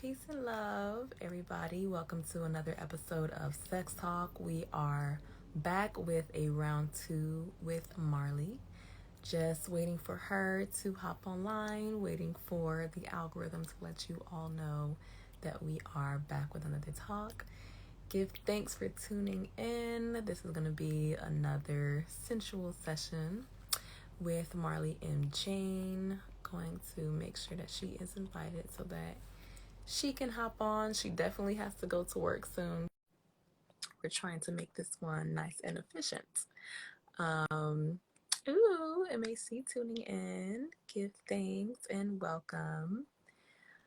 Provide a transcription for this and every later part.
Peace and love, everybody. Welcome to another episode of Sex Talk. We are back with a round two with Marley. Just waiting for her to hop online, waiting for the algorithm to let you all know that we are back with another talk. Give thanks for tuning in. This is going to be another sensual session with Marley and Jane. Going to make sure that she is invited so that she can hop on. She definitely has to go to work soon. We're trying to make this one nice and efficient. MAC tuning in. Give thanks and welcome.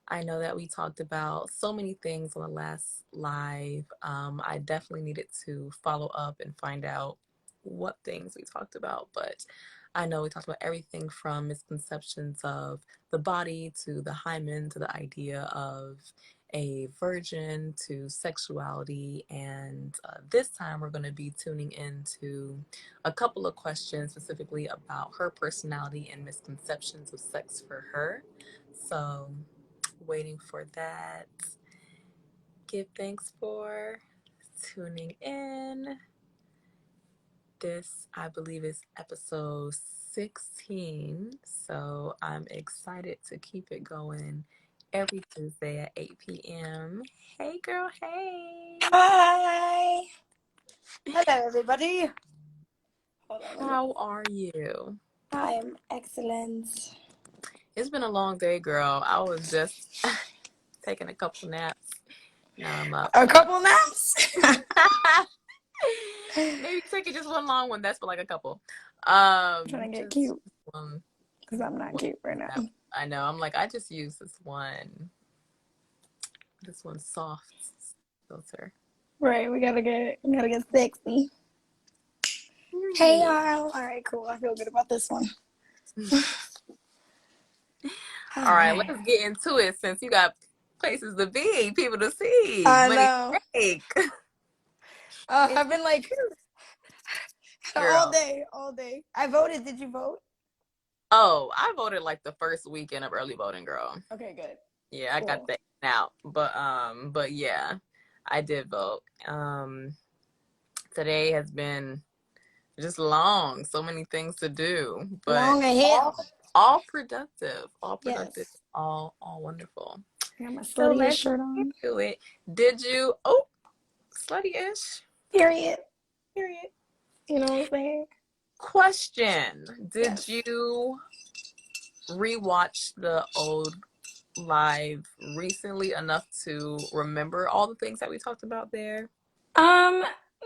I know that we talked about so many things on the last live. I definitely needed to follow up and find out what things we talked about, but I know we talked about everything from misconceptions of the body to the hymen to the idea of a virgin to sexuality. And this time we're going to be tuning into a couple of questions specifically about her personality and misconceptions of sex for her. So waiting for that. Give thanks for tuning in. This, I believe, is episode 16. So I'm excited to keep it going every Tuesday at 8 p.m. Hey, girl. Hey. Hi. Hello, everybody. Hold on. How are you? I'm excellent. It's been a long day, girl. I was just taking a couple naps. Now I'm up. A couple naps? Maybe taking just one long one. That's for like a couple. I'm trying to get cute. Because I'm not cute right now. I know. I'm like, I just use this one soft filter. Right, we gotta get sexy. Hey y'all. All right, cool. I feel good about this one. All right, let's get into it since you got places to be, people to see. I know. I've been like all day. I voted. Did you vote? Oh, I voted like the first weekend of early voting, girl. Okay, good. Yeah, cool. I got that out. But yeah, I did vote. Today has been just long. So many things to do. But long ahead. All productive. Yes. All wonderful. I got my slutty-ish shirt on. Do it. Did you? Oh, slutty-ish. Period. You know what I'm saying? Question. Did you rewatch the old live recently enough to remember all the things that we talked about there? No,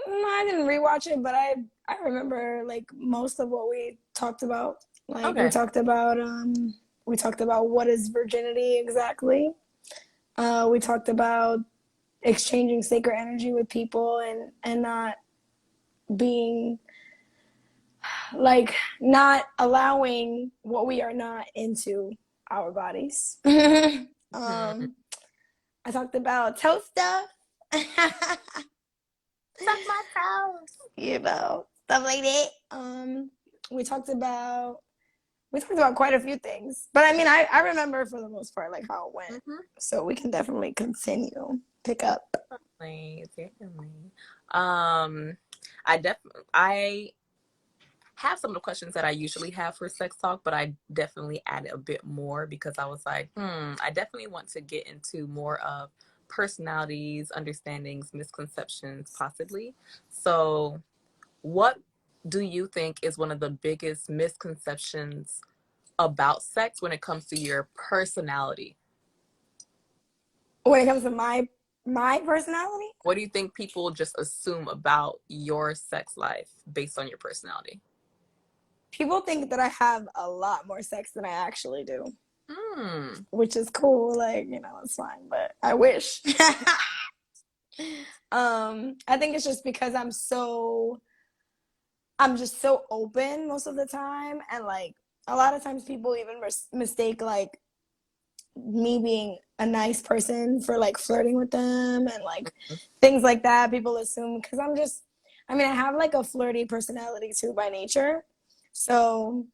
I didn't rewatch it, but I remember like most of what we talked about. Like okay. we talked about what is virginity exactly. We talked about exchanging sacred energy with people and not being like not allowing what we are not into our bodies. I talked about toe stuff. Suck my toes. You know, stuff like that. We talked about quite a few things. But I mean, I remember for the most part like how it went. Mm-hmm. So we can definitely continue. Pick up. Definitely. I have some of the questions that I usually have for sex talk, but I definitely added a bit more because I was like, I definitely want to get into more of personalities, understandings, misconceptions, possibly. So what do you think is one of the biggest misconceptions about sex when it comes to your personality? When it comes to my personality? What do you think people just assume about your sex life based on your personality? People think that I have a lot more sex than I actually do. Which is cool, like, you know, it's fine, but I wish. I think it's just because I'm just so open most of the time, and like a lot of times people even mistake like me being a nice person for like flirting with them and like things like that. People assume because I have like a flirty personality too by nature, so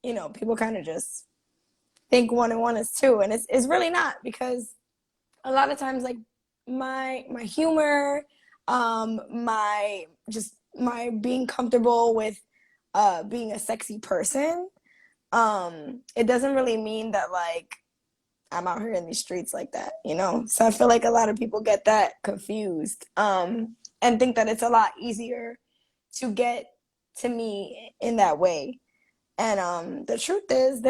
you know, people kind of just think 1 and 1 is 2, and it's really not, because a lot of times like my humor, my just my being comfortable with being a sexy person, it doesn't really mean that like I'm out here in these streets like that, you know? So I feel like a lot of people get that confused, and think that it's a lot easier to get to me in that way. And the truth is,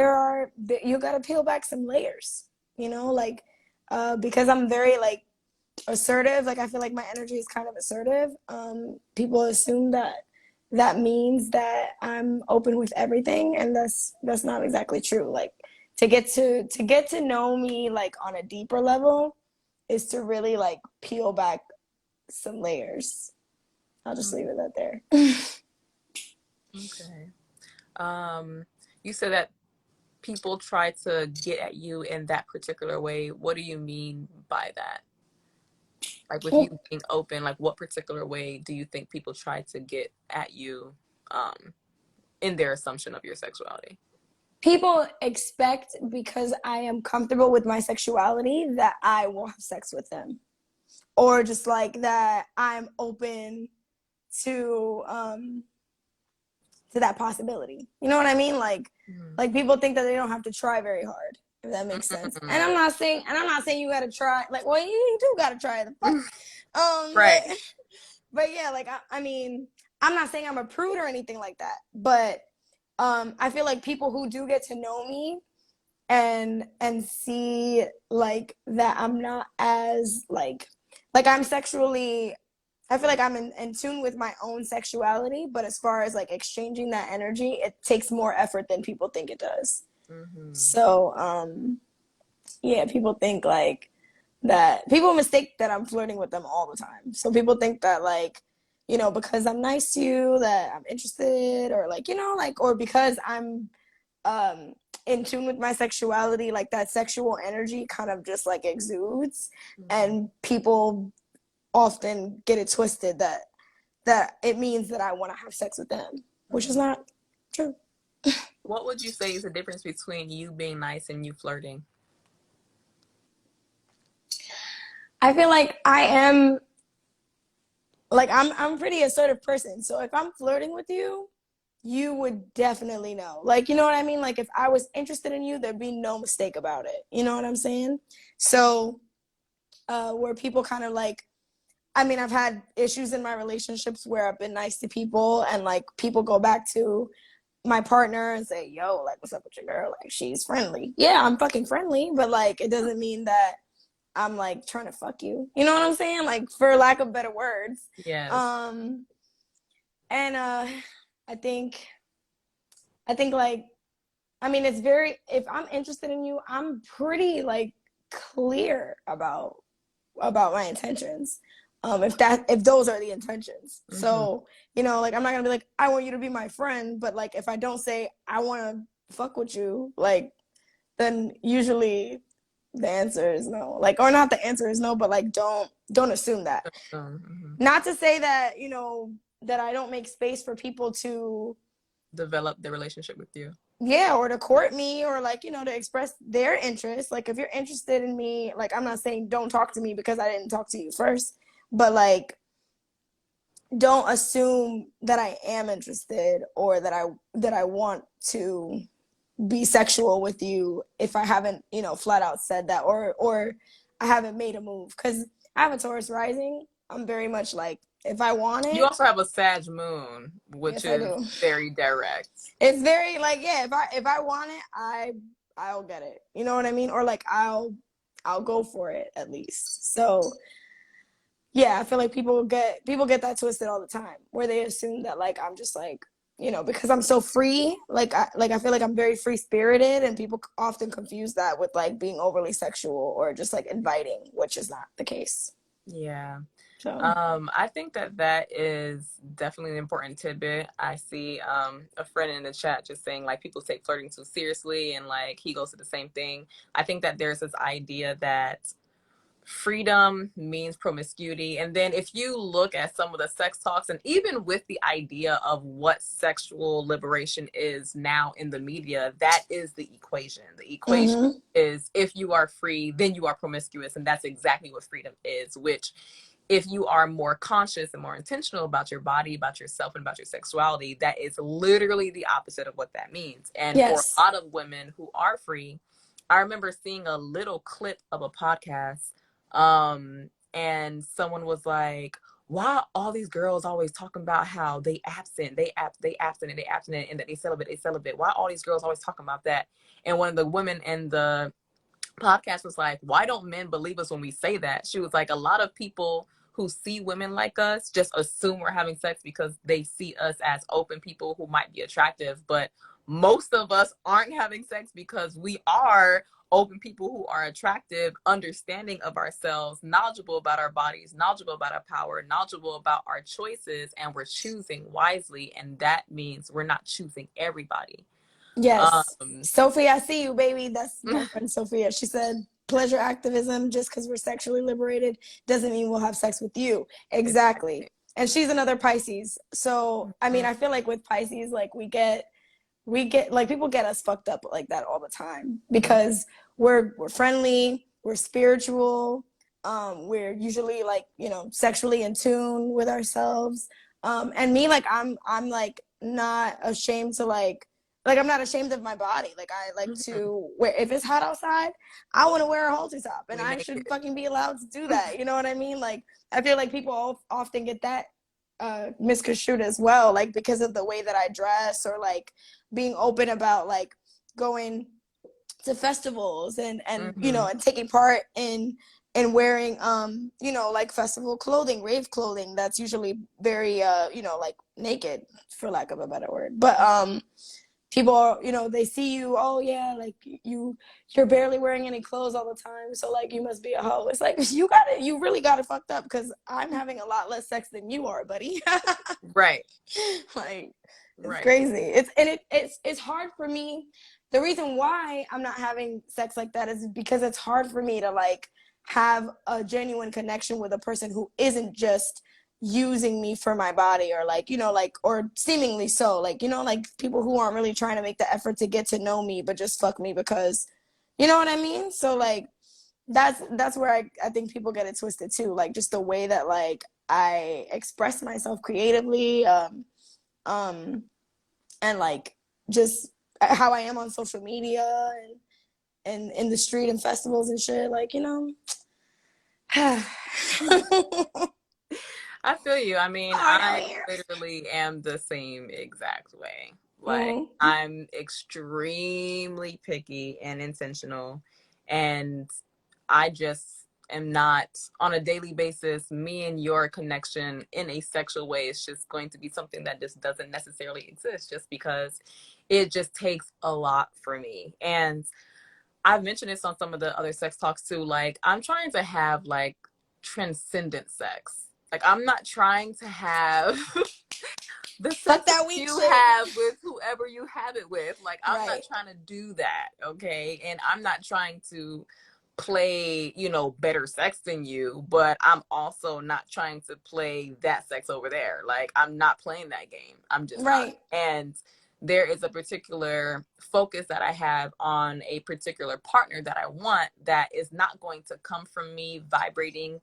you got to peel back some layers, you know, like because I'm very like assertive. Like I feel like my energy is kind of assertive. People assume that that means that I'm open with everything, and that's not exactly true. Like to get to know me like on a deeper level is to really like peel back some layers. I'll just leave it at there. Okay. Um, you said that people try to get at you in that particular way. What do you mean by that? Like with you being open, like what particular way do you think people try to get at you um, in their assumption of your sexuality? People expect because I am comfortable with my sexuality that I will have sex with them, or just like that I'm open to that possibility. You know what I mean? Like people think that they don't have to try very hard, if that makes sense. And I'm not saying you gotta try. Like, well, you do gotta try the fuck. Right. But yeah, like I mean, I'm not saying I'm a prude or anything like that, but I feel like people who do get to know me and see like that I'm not as like I'm sexually, I feel like I'm in tune with my own sexuality, but as far as like exchanging that energy, it takes more effort than people think it does. Mm-hmm. So yeah, people think like that, people mistake that I'm flirting with them all the time. So people think that like, you know, because I'm nice to you that I'm interested, or like, you know, like, or because I'm um in tune with my sexuality, like that sexual energy kind of just like exudes, Mm-hmm. and people often get it twisted that it means that I want to have sex with them, which is Mm-hmm. not true. What would you say is the difference between you being nice and you flirting? I feel like I am like I'm a pretty assertive person. So if I'm flirting with you, you would definitely know. Like, you know what I mean? Like if I was interested in you, there'd be no mistake about it. You know what I'm saying? So where people kind of like, I mean, I've had issues in my relationships where I've been nice to people, and like people go back to my partner and say, yo, like, what's up with your girl? Like, she's friendly. Yeah, I'm fucking friendly, but like, it doesn't mean that I'm like trying to fuck you. You know what I'm saying? Like, for lack of better words. Yes. Um, and I think, I think like, I mean, it's very, if I'm interested in you, I'm pretty like clear about my intentions. If those are the intentions. Mm-hmm. So, you know, like I'm not gonna be like, I want you to be my friend, but like if I don't say I wanna fuck with you, like then usually the answer is no. Like, or not the answer is no, but like don't assume that. Mm-hmm. Not to say that, you know, that I don't make space for people to, Develop the relationship with you. yeah, or to court me, or like, you know, to express their interest. Like if you're interested in me, like I'm not saying don't talk to me because I didn't talk to you first, but like don't assume that I am interested, or that I want to be sexual with you if I haven't, you know, flat out said that, or I haven't made a move, cuz I have a Taurus rising. I'm very much like, if I want You it, also have a Sag moon, which yes I is do. very direct. It's very like, yeah, if I want it, I'll get it. You know what I mean? Or like I'll go for it at least. So yeah, I feel like people get that twisted all the time, where they assume that like I'm just like, you know, because I'm so free, like I feel like I'm very free spirited, and people often confuse that with like being overly sexual or just like inviting, which is not the case. Yeah. So I think that that is definitely an important tidbit. I see a friend in the chat just saying like people take flirting too seriously, and like he goes to the same thing. I think that there's this idea that freedom means promiscuity. And then if you look at some of the sex talks, and even with the idea of what sexual liberation is now in the media, that is the equation. The equation is, if you are free, then you are promiscuous. And that's exactly what freedom is, which, if you are more conscious and more intentional about your body, about yourself, and about your sexuality, that is literally the opposite of what that means. And for a lot of women who are free, I remember seeing a little clip of a podcast, and someone was like, why all these girls always talking about how they abstinent, and that they celibate. Why all these girls always talking about that? And one of the women in the podcast was like, why don't men believe us when we say that? She was like, a lot of people who see women like us just assume we're having sex because they see us as open people who might be attractive. But most of us aren't having sex because we are open people who are attractive, understanding of ourselves, knowledgeable about our bodies, knowledgeable about our power, knowledgeable about our choices, and we're choosing wisely. And that means we're not choosing everybody. Yes. Sophie, I see you, baby. That's my friend Sophia. She said, pleasure activism, just because we're sexually liberated doesn't mean we'll have sex with you. Exactly. And she's another Pisces. So, I mean, I feel like with Pisces, like we get like, people get us fucked up like that all the time because we're friendly, we're spiritual, we're usually like, you know, sexually in tune with ourselves. And me, like, I'm like not ashamed to like I'm not ashamed of my body. Like I like to wear, if it's hot outside, I want to wear a halter top, and I should fucking be allowed to do that. You know what I mean? Like I feel like people often get that misconstrued as well, like because of the way that I dress, or like being open about like going to festivals and you know, and taking part in wearing you know, like festival clothing, rave clothing that's usually very you know, like naked, for lack of a better word. But people, you know, they see you, oh yeah, like you're barely wearing any clothes all the time, so like you must be a hoe. It's like you really got it fucked up, because I'm having a lot less sex than you are, buddy. Right. Like it's crazy. It's hard for me. The reason why I'm not having sex like that is because it's hard for me to like have a genuine connection with a person who isn't just using me for my body, or like, you know, like, or seemingly so, like, you know, like people who aren't really trying to make the effort to get to know me but just fuck me because, you know what I mean? So like that's where I think people get it twisted too, like just the way that like I express myself creatively, and like just how I am on social media and in the street and festivals and shit, like, you know. I feel you. I mean, I literally am the same exact way. Like, I'm extremely picky and intentional, and I just am not, on a daily basis, me and your connection in a sexual way is just going to be something that just doesn't necessarily exist, just because it just takes a lot for me. And I've mentioned this on some of the other sex talks too. Like, I'm trying to have like transcendent sex. Like, I'm not trying to have the sex that you have with whoever you have it with. Like, I'm not trying to do that, okay? And I'm not trying to play, you know, better sex than you, but I'm also not trying to play that sex over there. Like, I'm not playing that game. I'm just not. And there is a particular focus that I have on a particular partner that I want, that is not going to come from me vibrating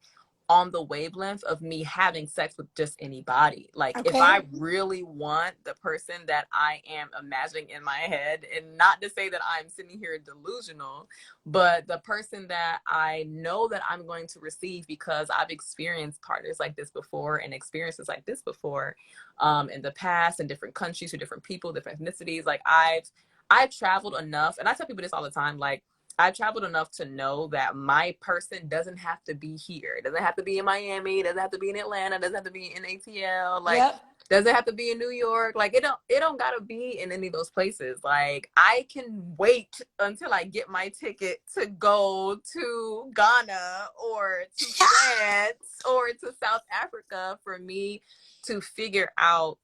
on the wavelength of me having sex with just anybody. Like, if I really want the person that I am imagining in my head, and not to say that I'm sitting here delusional, but the person that I know that I'm going to receive, because I've experienced partners like this before and experiences like this before, in the past, in different countries, with different people, different ethnicities. Like, I've traveled enough, and I tell people this all the time, like, I've traveled enough to know that my person doesn't have to be here. It doesn't have to be in Miami. It doesn't have to be in Atlanta. It doesn't have to be in ATL. Like, doesn't have to be in New York. Like, it don't gotta be in any of those places. Like, I can wait until I get my ticket to go to Ghana or to France or to South Africa for me to figure out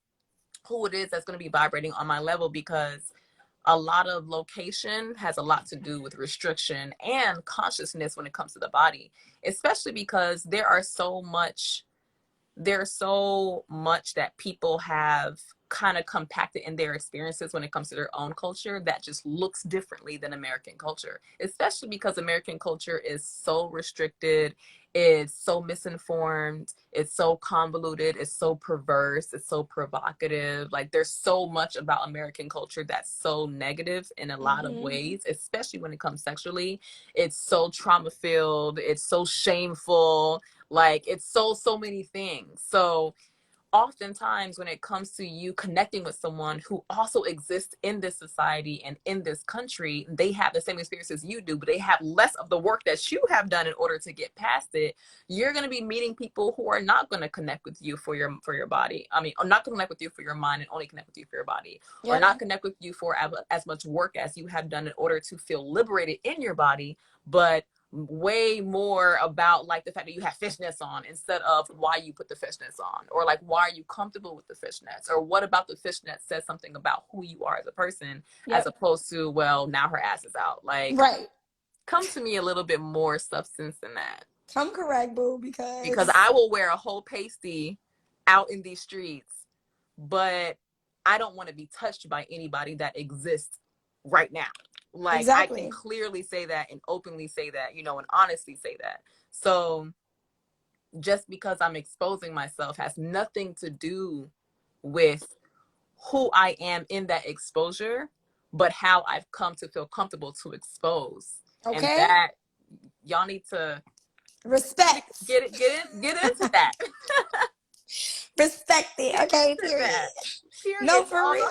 who it is that's going to be vibrating on my level, because a lot of location has a lot to do with restriction and consciousness when it comes to the body, especially because there's so much that people have kind of compacted in their experiences when it comes to their own culture that just looks differently than American culture, especially because American culture is so restricted, it's so misinformed, it's so convoluted, it's so perverse, it's so provocative. Like there's so much about American culture that's so negative in a lot of ways, especially when it comes sexually. It's so trauma filled, it's so shameful, like it's so many things. So oftentimes when it comes to you connecting with someone who also exists in this society and in this country, they have the same experiences you do, but they have less of the work that you have done in order to get past it. You're going to be meeting people who are not going to connect with you for your body. I mean, or not going to connect with you for your mind and only connect with you for your body, or not connect with you for as much work as you have done in order to feel liberated in your body, but way more about like the fact that you have fishnets on instead of why you put the fishnets on, or like why are you comfortable with the fishnets, or what about the fishnets says something about who you are as a person, as opposed to, well, now her ass is out. Like, come to me a little bit more substance than that. Come correct, boo, Because because I will wear a whole pasty out in these streets, but I don't want to be touched by anybody that exists right now. Like I can clearly say that and openly say that, and honestly say that. So just because I'm exposing myself has nothing to do with who I am in that exposure, but how I've come to feel comfortable to expose. And that y'all need to respect. Get into that. Respect it. Okay, period. No, for real.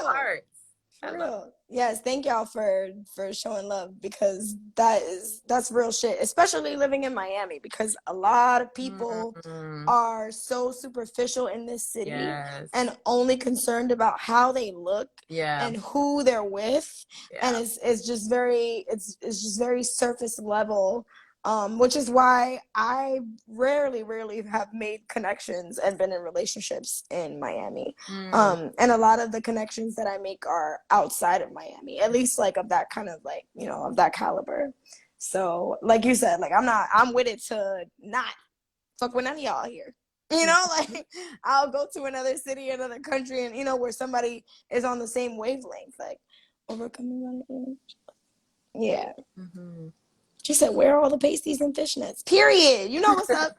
For real. Yes, thank y'all for showing love, because that's real shit, especially living in Miami, because a lot of people are so superficial in this city and only concerned about how they look and who they're with, and it's just very surface level. Which is why I rarely have made connections and been in relationships in Miami. And a lot of the connections that I make are outside of Miami, at least like of that kind of like, of that caliber. So like you said, like I'm with it to not fuck with none of y'all here. Like I'll go to another city, another country, and where somebody is on the same wavelength, like overcoming. Yeah. She said, "Where are all the pasties and fishnets?" Period. You know what's up.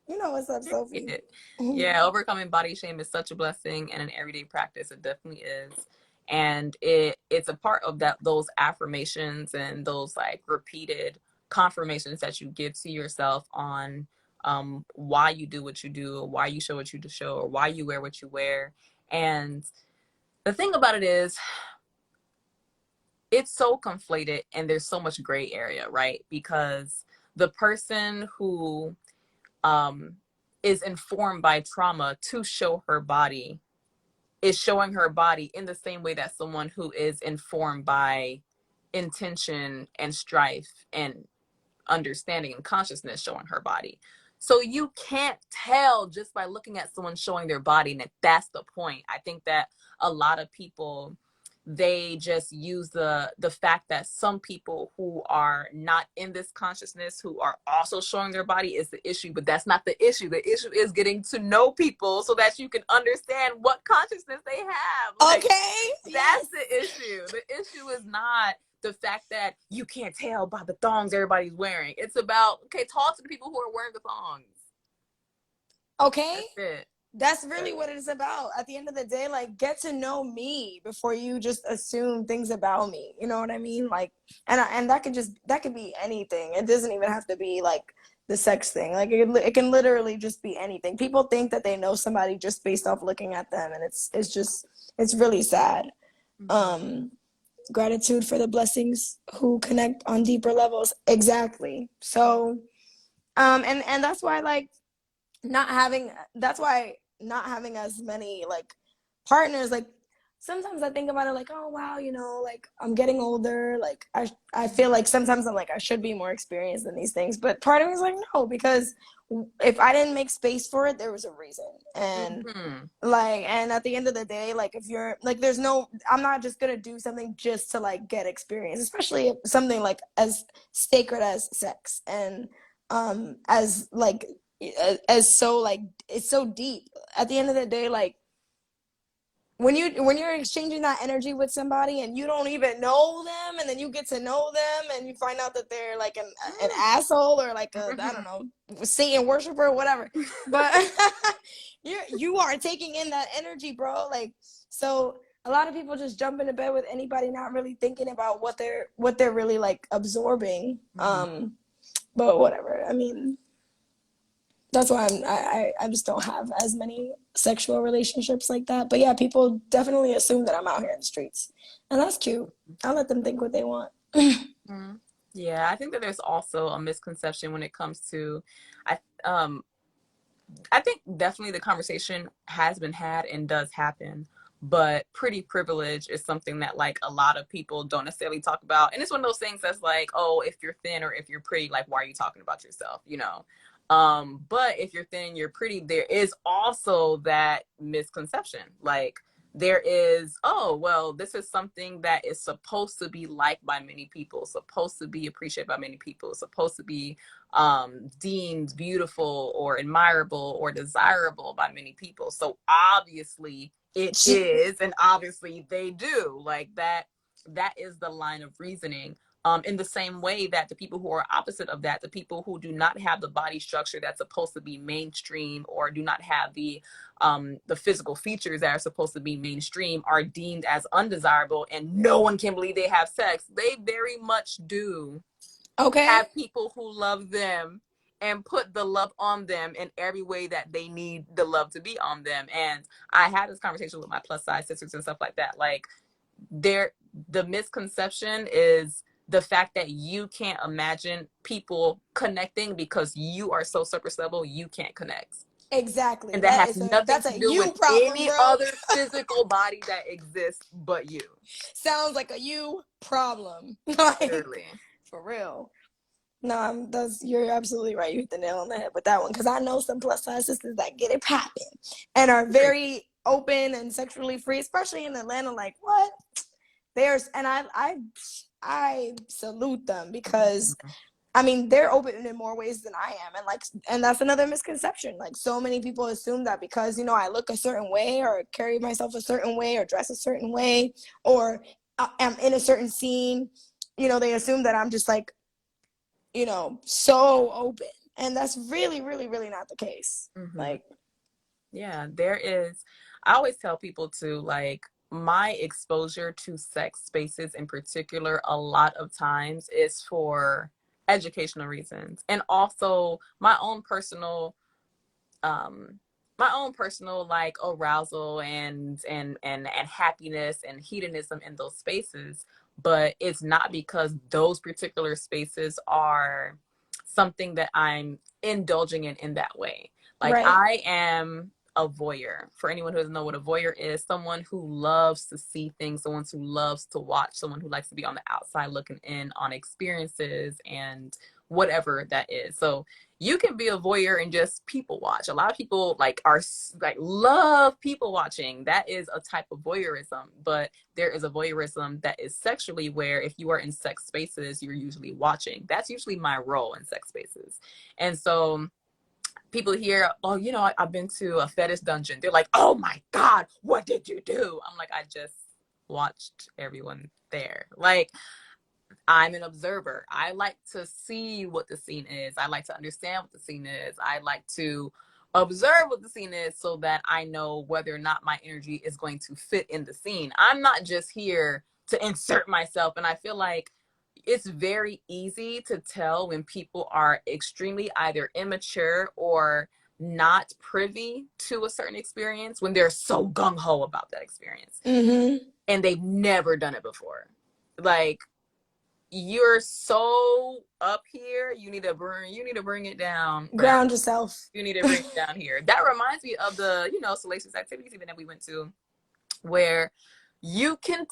You know what's up, Sophie. Yeah, overcoming body shame is such a blessing and an everyday practice. It definitely is. And it's a part of those affirmations and those like repeated confirmations that you give to yourself on why you do what you do, or why you show what you show, or why you wear what you wear. And the thing about it is, it's so conflated and there's so much gray area, right? Because the person who is informed by trauma to show her body is showing her body in the same way that someone who is informed by intention and strife and understanding and consciousness showing her body. So you can't tell just by looking at someone showing their body, and that's the point. I think that a lot of people, they just use the fact that some people who are not in this consciousness who are also showing their body is the issue, but that's not the issue. The issue is getting to know people so that you can understand what consciousness they have. Like, that's the issue. The issue is not the fact that you can't tell by the thongs everybody's wearing. It's about, okay, talk to the people who are wearing the thongs. Okay. That's really what it's about. At the end of the day, like, get to know me before you just assume things about me. You know what I mean? Like, and that could be anything. It doesn't even have to be like the sex thing. Like it can literally just be anything. People think that they know somebody just based off looking at them, and it's really sad. Gratitude for the blessings who connect on deeper levels. Exactly. So, and that's why like not having as many like partners, like sometimes I think about it like, oh wow, like I'm getting older, like I feel like sometimes I'm like I should be more experienced in these things, but part of me is like no, because if I didn't make space for it, there was a reason, And Mm-hmm. like, and at the end of the day, like, if you're like, there's no, I'm not just gonna do something just to like get experience, especially something like as sacred as sex, and as like, as so like, it's so deep. At the end of the day, like, when you're exchanging that energy with somebody and you don't even know them, and then you get to know them and you find out that they're like an asshole, or like a, I don't know, Satan worshiper or whatever, but you are taking in that energy, bro. Like, so a lot of people just jump into bed with anybody, not really thinking about what they're really like absorbing. Mm-hmm. But whatever, I mean, that's why I just don't have as many sexual relationships like that. But yeah, people definitely assume that I'm out here in the streets, and that's cute. I let them think what they want. Mm-hmm. Yeah, I think that there's also a misconception when it comes to, I um I think definitely the conversation has been had and does happen, but pretty privilege is something that like a lot of people don't necessarily talk about. And it's one of those things that's like, oh, if you're thin or if you're pretty, like, why are you talking about yourself? You know? But if you're thin, you're pretty, there is also that misconception. Like, there is, oh, well, this is something that is supposed to be liked by many people, supposed to be appreciated by many people, supposed to be deemed beautiful or admirable or desirable by many people. So obviously it is, and obviously they do. Like that is the line of reasoning. In the same way that the people who are opposite of that, the people who do not have the body structure that's supposed to be mainstream, or do not have the physical features that are supposed to be mainstream, are deemed as undesirable, and no one can believe they have sex. They very much do Okay. have people who love them and put the love on them in every way that they need the love to be on them. And I had this conversation with my plus size sisters and stuff like that. Like, the misconception is the fact that you can't imagine people connecting because you are so surface level, you can't connect. Exactly. And that has nothing That's to a do with you problem, any bro. other physical body that exists but you. Sounds like a you problem. Like, Literally. for real. No, that's, you're absolutely right. You hit the nail on the head with that one, because I know some plus size sisters that get it popping and are very open and sexually free, especially in Atlanta. Like, what? There's, and I salute them, because I mean, they're open in more ways than I am. And like, and that's another misconception. Like, so many people assume that because, you know, I look a certain way, or carry myself a certain way, or dress a certain way, or I'm in a certain scene, you know, they assume that I'm just like, you know, so open. And that's really, really, really not the case. Mm-hmm. Like, Yeah, there is. I always tell people to, like, my exposure to sex spaces in particular, a lot of times is for educational reasons, and also um my own personal like arousal and happiness and hedonism in those spaces. But it's not because those particular spaces are something that I'm indulging in that way. Like, right. I am a voyeur. For anyone who doesn't know what a voyeur is, someone who loves to see things, someone who loves to watch, someone who likes to be on the outside looking in on experiences and whatever that is. So you can be a voyeur and just people watch. A lot of people like are like love people watching. That is a type of voyeurism. But there is a voyeurism that is sexually, where if you are in sex spaces, you're usually watching. That's usually my role in sex spaces. And so people hear, oh, you know, I've been to a fetish dungeon. They're like, oh my God, what did you do? I'm like, I just watched everyone there. Like, I'm an observer. I like to see what the scene is. I like to understand what the scene is. I like to observe what the scene is so that I know whether or not my energy is going to fit in the scene. I'm not just here to insert myself. And I feel like it's very easy to tell when people are extremely either immature or not privy to a certain experience, when they're so gung-ho about that experience Mm-hmm. and they've never done it before. Like, you're so up here, you need to bring it down. Ground yourself. You need to bring it down here. That reminds me of the, you know, salacious activities even that we went to, where you could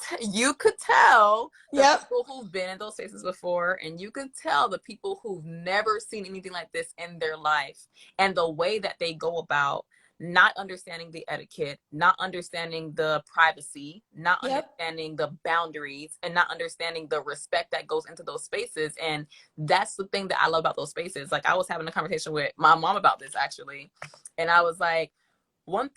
tell the Yep. people who've been in those spaces before, and you could tell the people who've never seen anything like this in their life, and the way that they go about not understanding the etiquette, not understanding the privacy, not Yep. understanding the boundaries, and not understanding the respect that goes into those spaces. And that's the thing that I love about those spaces. Like, I was having a conversation with my mom about this actually, and I was like, one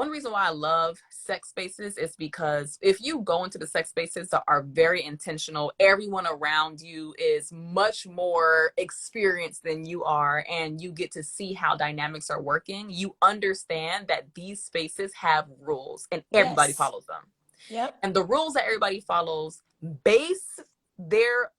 reason why I love sex spaces is because if you go into the sex spaces that are very intentional, everyone around you is much more experienced than you are, and you get to see how dynamics are working. You understand that these spaces have rules and everybody Yes. follows them. Yep. And the rules that everybody follows base their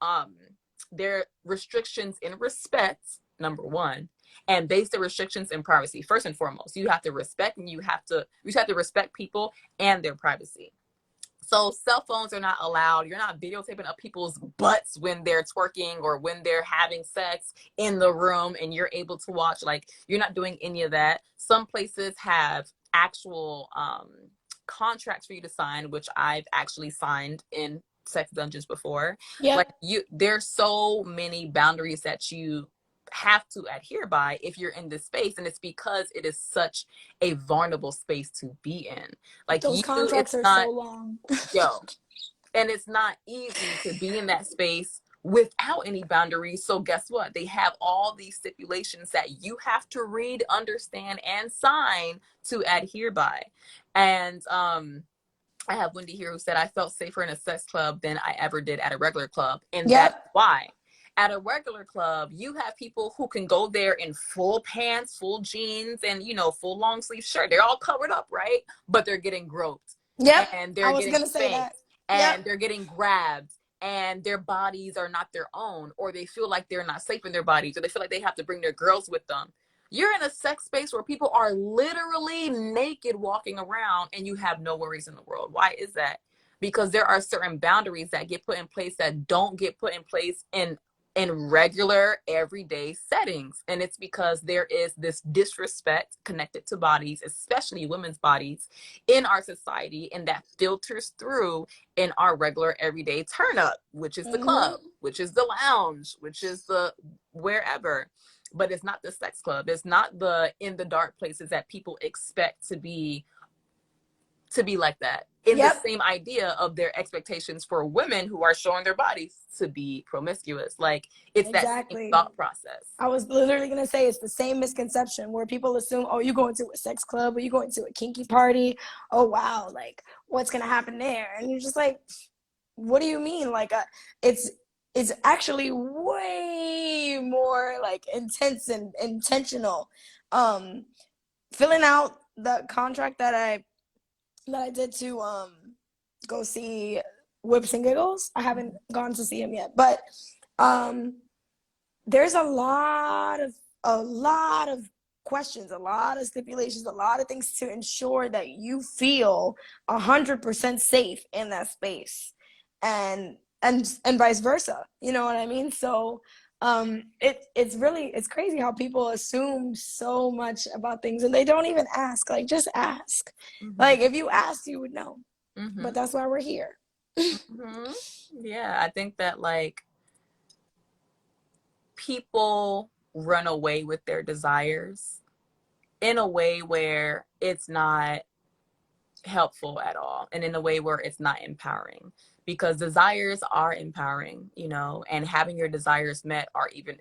restrictions in respect, number one, and base the restrictions in privacy. First and foremost, you have to respect, and you just have to respect people and their privacy. So cell phones are not allowed. You're not videotaping up people's butts when they're twerking or when they're having sex in the room and you're able to watch. Like, you're not doing any of that. Some places have actual contracts for you to sign, which I've actually signed in sex dungeons before. Like, Yep. there's so many boundaries that you have to adhere by if you're in this space, and it's because it is such a vulnerable space to be in. Like, Those it's contracts are so not, long. yo, and it's not easy to be in that space without any boundaries. So guess what? They have all these stipulations that you have to read, understand, and sign to adhere by. And I have Wendy here who said, I felt safer in a sex club than I ever did at a regular club. And that's Yep. why. At a regular club, you have people who can go there in full pants, full jeans, and, full long sleeve shirt. They're all covered up, right? But they're getting groped, Yep. and I they're was getting gonna say that. spanked, Yep. and they're getting grabbed, and their bodies are not their own, or they feel like they're not safe in their bodies, or they feel like they have to bring their girls with them. You're in a sex space where people are literally naked walking around, and you have no worries in the world. Why is that? Because there are certain boundaries that get put in place that don't get put in place in regular everyday settings. And it's because there is this disrespect connected to bodies, especially women's bodies, in our society, and that filters through in our regular everyday turn up, which is the Mm-hmm. club, which is the lounge, which is the wherever. But it's not the sex club. It's not the in the dark places that people expect to be like that, in the Yep. same idea of their expectations for women who are showing their bodies to be promiscuous. Like, it's that same Exactly. thought process. I was literally gonna say it's the same misconception where people assume, oh, you going to a sex club or you going to a kinky party. Oh wow, like what's gonna happen there? And you're just like, what do you mean? Like, it's it's actually way more like intense and intentional. Um, Filling out the contract that I did to go see Whips and Giggles. I haven't gone to see him yet, but um there's a lot of questions, a lot of stipulations, a lot of things to ensure that you feel 100% safe in that space, and vice versa. You know what I mean? So it's crazy how people assume so much about things and they don't even ask. Like, just ask. Mm-hmm. Like, if you asked, you would know. Mm-hmm. But that's why we're here. Mm-hmm. Yeah, I think that, like, people run away with their desires in a way where it's not helpful at all, and in a way where it's not empowering, because desires are empowering, and having your desires met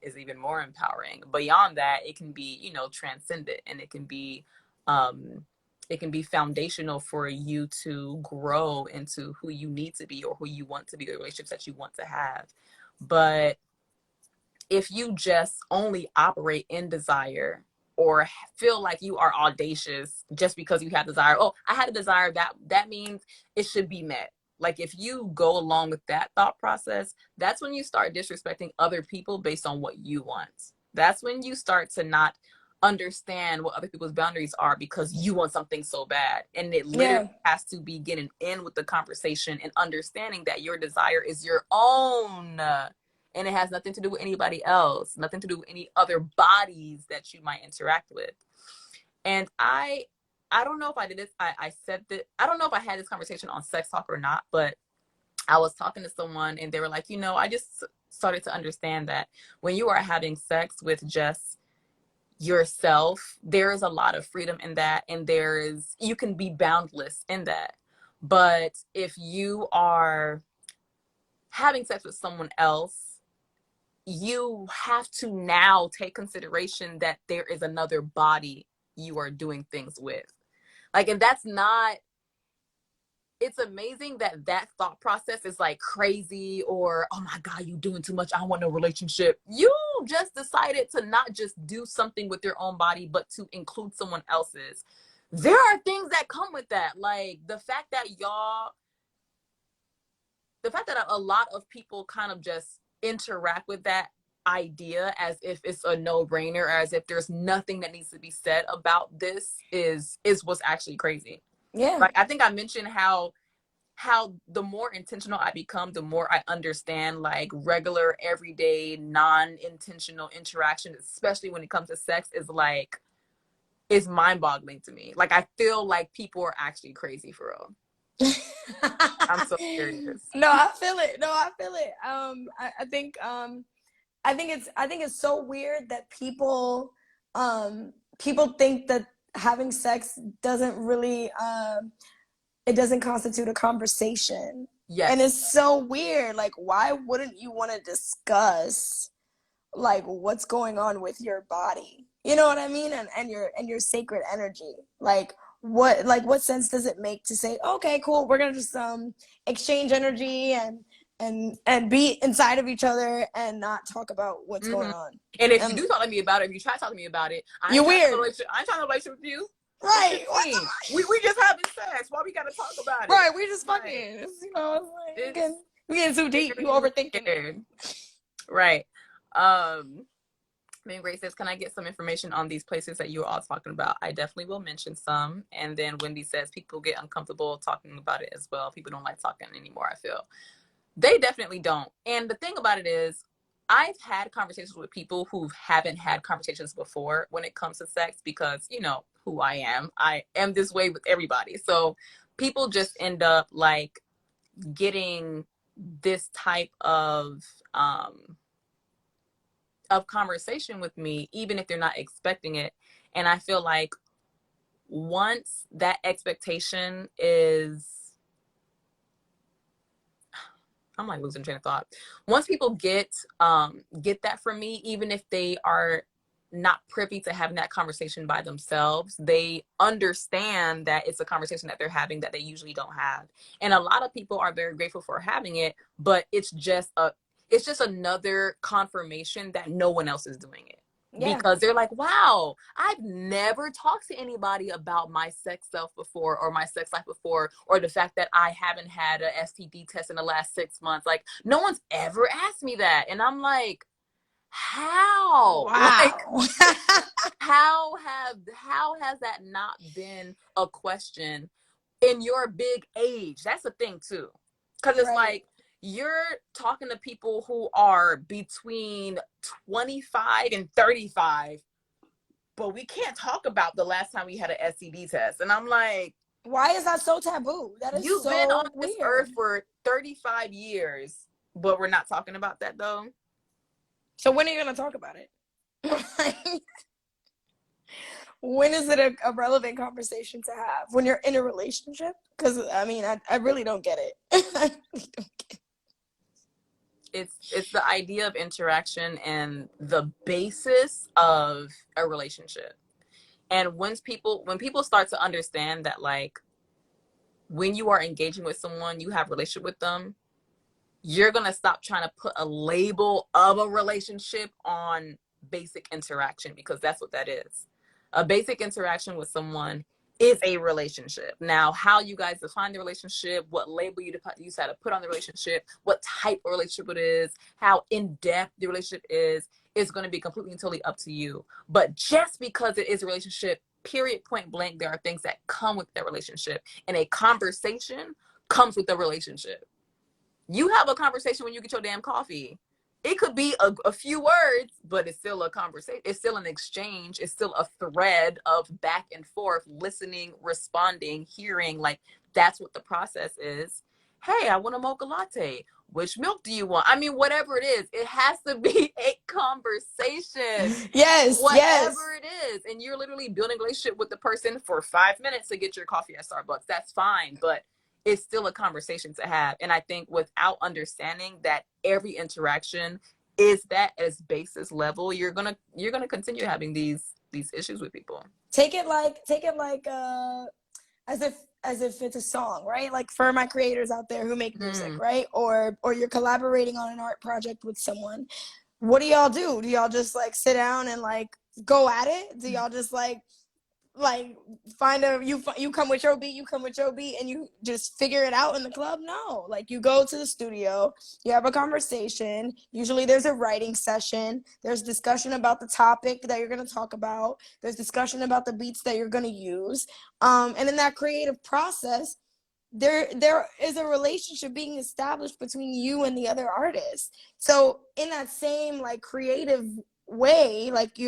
is even more empowering. Beyond that, it can be, transcendent, and um it can be foundational for you to grow into who you need to be, or who you want to be, the relationships that you want to have. But if you just only operate in desire, or feel like you are audacious just because you have desire, oh, I had a desire, that means it should be met. Like, if you go along with that thought process, that's when you start disrespecting other people based on what you want. That's when you start to not understand what other people's boundaries are, because you want something so bad. And it literally Yeah. has to be getting in with the conversation and understanding that your desire is your own, and it has nothing to do with anybody else, nothing to do with any other bodies that you might interact with. And I don't know if I did this. I said that, I don't know if I had this conversation on Sex Talk or not, but I was talking to someone and they were like, I just started to understand that when you are having sex with just yourself, there is a lot of freedom in that, and you can be boundless in that. But if you are having sex with someone else, you have to now take consideration that there is another body you are doing things with. Like, and that's not, it's amazing that that thought process is like crazy, or, oh my God, you doing too much. I don't want no relationship. You just decided to not just do something with your own body, but to include someone else's. There are things that come with that. Like the fact that a lot of people kind of just interact with that idea as if it's a no-brainer, or as if there's nothing that needs to be said about this is what's actually crazy. Yeah. Like, I think I mentioned how the more intentional I become, the more I understand like regular, everyday, non-intentional interaction, especially when it comes to sex, is mind-boggling to me. Like, I feel like people are actually crazy for real. I'm so serious. No, I feel it. No, I feel it. I think it's so weird that people think that having sex doesn't really it doesn't constitute a conversation. Yes. And it's so weird. Like, why wouldn't you want to discuss like what's going on with your body? You know what I mean? And your sacred energy. Like what sense does it make to say, okay, cool, we're gonna just exchange energy and be inside of each other and not talk about what's going on? And if you do talk to me about it, if you try to talk to me about it, you're weird. I ain't trying to relationship with you. Right. We just having sex. Why we gotta talk about it? Right, we just fucking. You know, it's like, we getting too deep. You overthinking it. Right. Main Grace says, can I get some information on these places that you were all talking about? I definitely will mention some. And then Wendy says, people get uncomfortable talking about it as well. People don't like talking anymore, I feel. They definitely don't. And the thing about it is, I've had conversations with people who haven't had conversations before when it comes to sex, because, you know, who I am. I am this way with everybody. So people just end up like getting this type of conversation with me, even if they're not expecting it. And I feel like once that expectation is, I'm like losing train of thought. Once people get that from me, even if they are not privy to having that conversation by themselves, they understand that it's a conversation that they're having that they usually don't have. And a lot of people are very grateful for having it, but it's just another confirmation that no one else is doing it. Yeah. Because they're like, wow, I've never talked to anybody about my sex self before, or my sex life before, or the fact that I haven't had a STD test in the last 6 months. Like, no one's ever asked me that. And I'm like, how? Wow. Like, how has that not been a question in your big age? That's the thing too. Because it's like, you're talking to people who are between 25 and 35, but we can't talk about the last time we had an STD test. And I'm like, why is that so taboo? That is you've so been on weird. this earth for 35 years, but we're not talking about that though. So when are you going to talk about it? When is it a relevant conversation to have? When you're in a relationship? Because, I mean, I really don't get it. I really don't get it. It's the idea of interaction and the basis of a relationship. And when people start to understand that, like, when you are engaging with someone, you have a relationship with them, you're going to stop trying to put a label of a relationship on basic interaction, because that's what that is. A basic interaction with someone is a relationship. Now, how you guys define the relationship, what label you decide to put on the relationship, what type of relationship it is, how in-depth the relationship is going to be completely and totally up to you. But just because it is a relationship, period, point blank, there are things that come with that relationship. And a conversation comes with a relationship. You have a conversation when you get your damn coffee. It could be a few words, but it's still a conversation. It's still an exchange. It's still a thread of back and forth, listening, responding, hearing. Like, that's what the process is. Hey, I want a mocha latte. which milk do you want? I mean, whatever it is, it has to be a conversation. Yes, yes. Whatever it is. And you're literally building a relationship with the person for 5 minutes to get your coffee at Starbucks. That's fine. But it's still a conversation to have. And I think without understanding that every interaction is that as basis level, you're gonna continue having these issues with people. Take it like as if it's a song, right? Like for my creators out there who make music, right? Or you're collaborating on an art project with someone. What do y'all do? Do y'all just like sit down and like go at it? Do y'all just like find you come with your beat, and you just figure it out in the club? No, like you go to the studio, you have a conversation. Usually there's a writing session, there's discussion about the topic that you're going to talk about, there's discussion about the beats that you're going to use, and in that creative process there is a relationship being established between you and the other artist. So in that same like creative way, like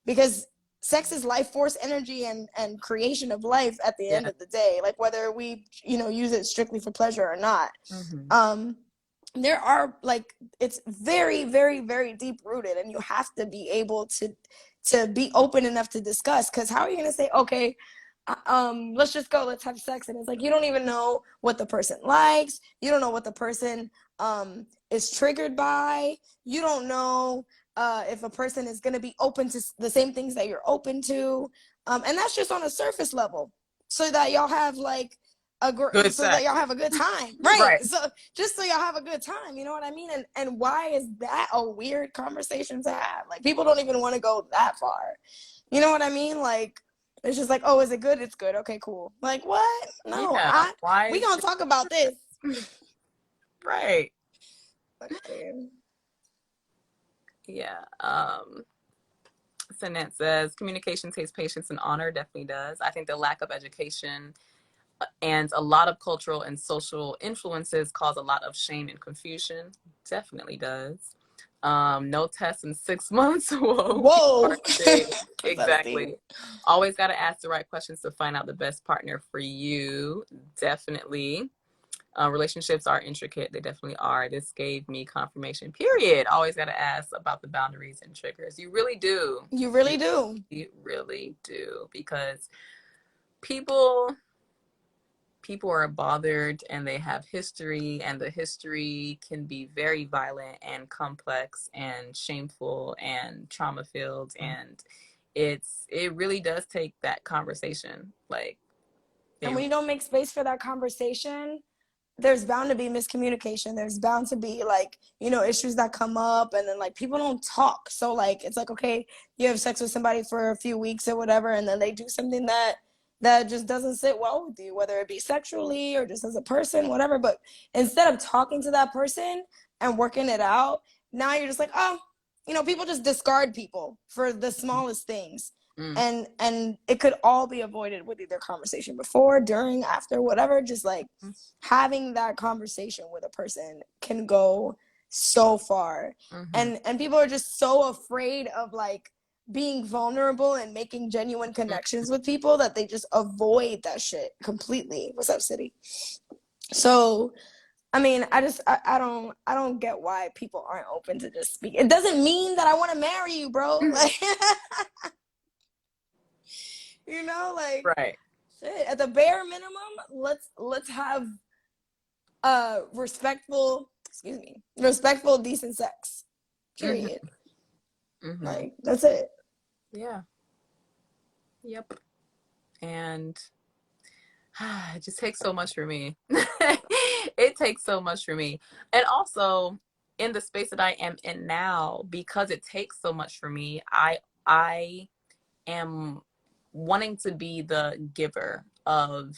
because sex is life force energy and creation of life at the end of the day, like whether we use it strictly for pleasure or not. There are like, it's very, very, very deep rooted, and you have to be able to be open enough to discuss, because how are you going to say, okay, let's just go, let's have sex, and it's like you don't even know what the person likes, you don't know what the person is triggered by, you don't know if a person is going to be open to the same things that you're open to, and that's just on a surface level, so that y'all have like that y'all have a good time, right? So just so y'all have a good time, you know what I mean? And why is that a weird conversation to have? Like people don't even want to go that far, you know what I mean? Like it's just like, oh, is it good? It's good. Okay, cool. Like what? No, we gonna talk about this. Right. Okay. Yeah. Sanette says communication takes patience and honor. Definitely does. I think the lack of education and a lot of cultural and social influences cause a lot of shame and confusion. Definitely does. No tests in 6 months. Whoa. Exactly. Always got to ask the right questions to find out the best partner for you. Definitely. Relationships are intricate. They definitely are. This gave me confirmation, period. Always got to ask about the boundaries and triggers. You really do. You really do. You really do. Because people are bothered and they have history, and the history can be very violent and complex and shameful and trauma filled, and it really does take that conversation, like, and when you don't make space for that conversation, there's bound to be miscommunication, there's bound to be like issues that come up, and then like people don't talk. So like it's like, okay, you have sex with somebody for a few weeks or whatever, and then they do something that just doesn't sit well with you, whether it be sexually or just as a person, whatever. But instead of talking to that person and working it out, now you're just like, oh, people just discard people for the smallest things. And it could all be avoided with either conversation before, during, after, whatever. Just like having that conversation with a person can go so far. And people are just so afraid of like being vulnerable and making genuine connections with people that they just avoid that shit completely. What's up, City? So I mean, I don't get why people aren't open to just speak. It doesn't mean that I want to marry you, bro. Like like right. Shit, at the bare minimum, let's have respectful, decent sex. Period. Like that's it. Yeah. Yep. And it just takes so much for me. It takes so much for me. And also in the space that I am in now, because it takes so much for me, I am wanting to be the giver of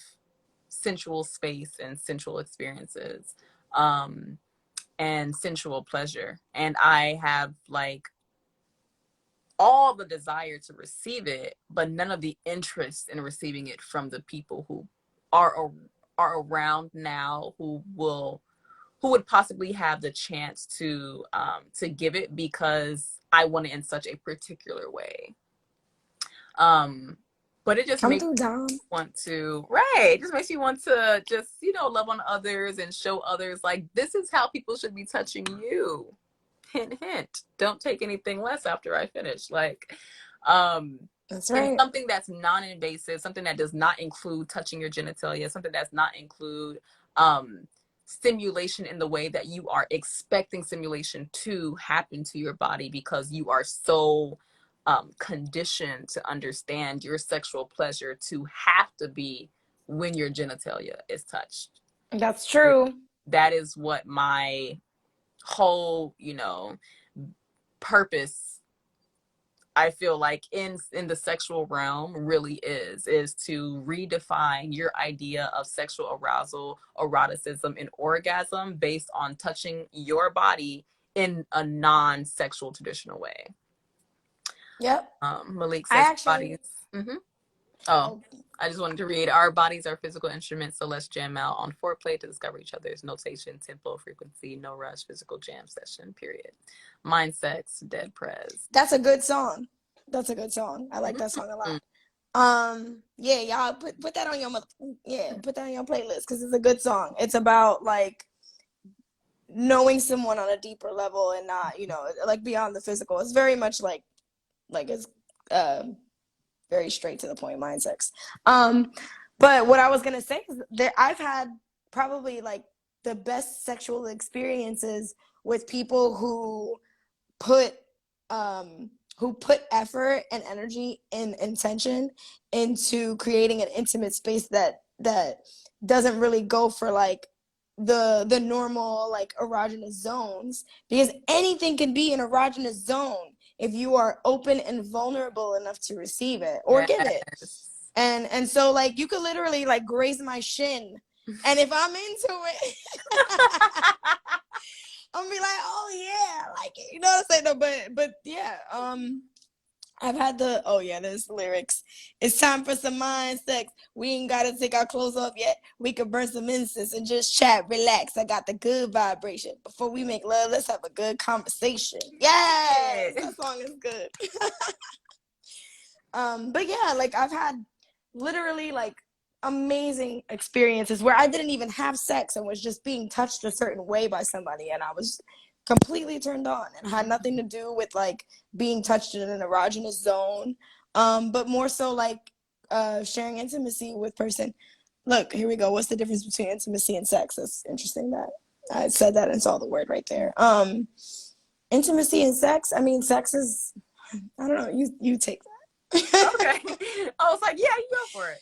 sensual space and sensual experiences, and sensual pleasure. And I have like all the desire to receive it, but none of the interest in receiving it from the people who are around now, who would possibly have the chance to give it, because I want it in such a particular way. But it just Come makes through, Dom. you want to, right? It just makes you want to just, love on others and show others like this is how people should be touching you. Hint, hint. Don't take anything less after I finish. Like, um, That's and right. something that's non-invasive, something that does not include touching your genitalia, something that's not include stimulation in the way that you are expecting stimulation to happen to your body because you are so conditioned to understand your sexual pleasure to have to be when your genitalia is touched. That's true. That is what my whole, purpose I feel like in the sexual realm really is to redefine your idea of sexual arousal, eroticism, and orgasm based on touching your body in a non-sexual traditional way. Yep. Malik I says actually, bodies. Oh, oh, I just wanted to read. Our bodies are physical instruments, so let's jam out on foreplay to discover each other's notation, tempo, frequency, no rush, physical jam session, period. Mind sex, dead prez. that's a good song. That's a good song. I like that song a lot. Yeah, y'all put that on your put that on your playlist because it's a good song. It's about like knowing someone on a deeper level and not, like beyond the physical. It's very much like it's very straight to the point, mind sex. But what I was gonna say is that I've had probably like the best sexual experiences with people put who put effort and energy and intention into creating an intimate space that doesn't really go for like the normal like erogenous zones, because anything can be an erogenous zone if you are open and vulnerable enough to receive it or give it. Yes. And so like you could literally like graze my shin, and if I'm into it I'm gonna be like, oh yeah, like you know what I'm saying? No, but yeah, I've had oh yeah, there's lyrics. It's time for some mind sex. We ain't gotta take our clothes off yet. We could burn some incense and just chat, relax. I got the good vibration. Before we make love, let's have a good conversation. Yes, that song is good. But yeah, like I've had literally like amazing experiences where I didn't even have sex and was just being touched a certain way by somebody, and I was completely turned on and had nothing to do with like being touched in an erogenous zone, but more so like sharing intimacy with person. Look, here we go. What's the difference between intimacy and sex? That's interesting that I said that and saw the word right there. Intimacy and sex. I mean, sex is, I don't know. You take that. Okay. I was like, yeah, you go for it.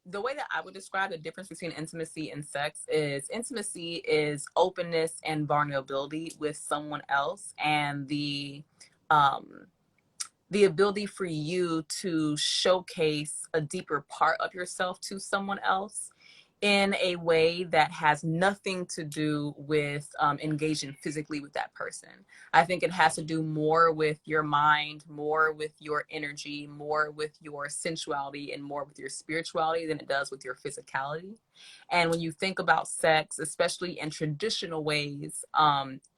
The way that I would describe the difference between intimacy and sex is intimacy is openness and vulnerability with someone else, and the ability for you to showcase a deeper part of yourself to someone else in a way that has nothing to do with engaging physically with that person. I think it has to do more with your mind, more with your energy, more with your sensuality, and more with your spirituality than it does with your physicality. And when you think about sex, especially in traditional ways,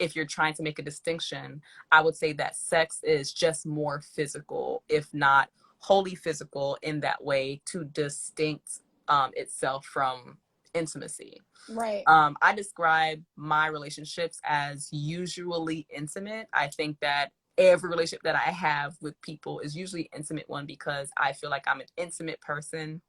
if you're trying to make a distinction, I would say that sex is just more physical, if not wholly physical in that way, to distinct itself from intimacy. Right. I describe my relationships as usually intimate. I think that every relationship that I have with people is usually intimate one because I feel like I'm an intimate person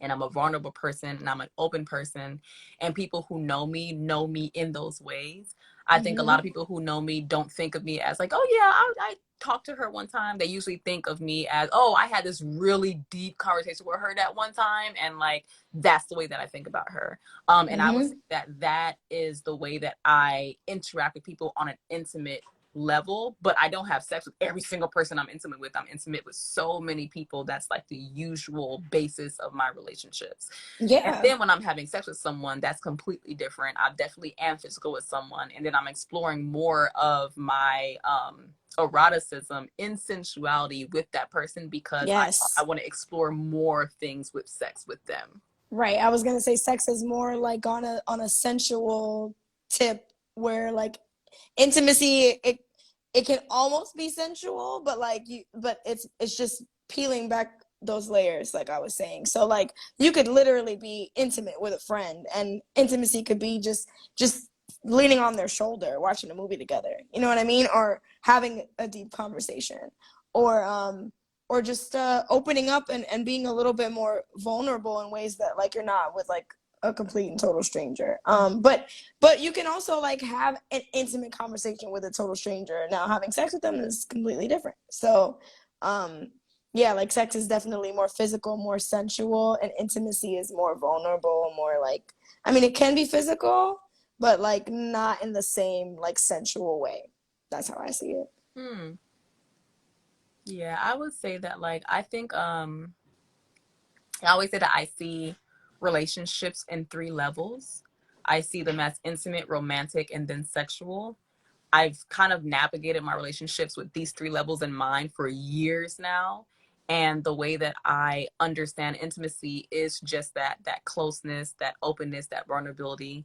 and I'm a vulnerable person and I'm an open person. And people who know me in those ways. I think a lot of people who know me don't think of me as like, oh yeah, I talked to her one time. They usually think of me as, oh, I had this really deep conversation with her that one time. And like, that's the way that I think about her. And I would say that that is the way that I interact with people on an intimate level, but I don't have sex with every single person I'm intimate with. I'm intimate with so many people. That's like the usual basis of my relationships. And Yeah. then when I'm having sex with someone, that's completely different. I definitely am physical with someone. And then I'm exploring more of my eroticism in sensuality with that person because I Yes. want to explore more things with sex with them. Right. I was gonna say sex is more like on a sensual tip where like intimacy it can almost be sensual, but like you but it's just peeling back those layers, like I was saying. So like you could literally be intimate with a friend, and intimacy could be just leaning on their shoulder watching a movie together, you know what I mean, or having a deep conversation, or just opening up and being a little bit more vulnerable in ways that like you're not with like a complete and total stranger. But you can also like have an intimate conversation with a total stranger. Now having sex with them is completely different. So yeah, like sex is definitely more physical, more sensual, and intimacy is more vulnerable, more like, I mean, it can be physical, but like not in the same like sensual way. That's how I see it. Hmm. Yeah, I would say that like I think I always say that I see relationships in three levels. I see them as intimate, romantic, and then sexual. I've kind of navigated my relationships with these three levels in mind for years now. And the way that I understand intimacy is just that closeness, that openness, that vulnerability.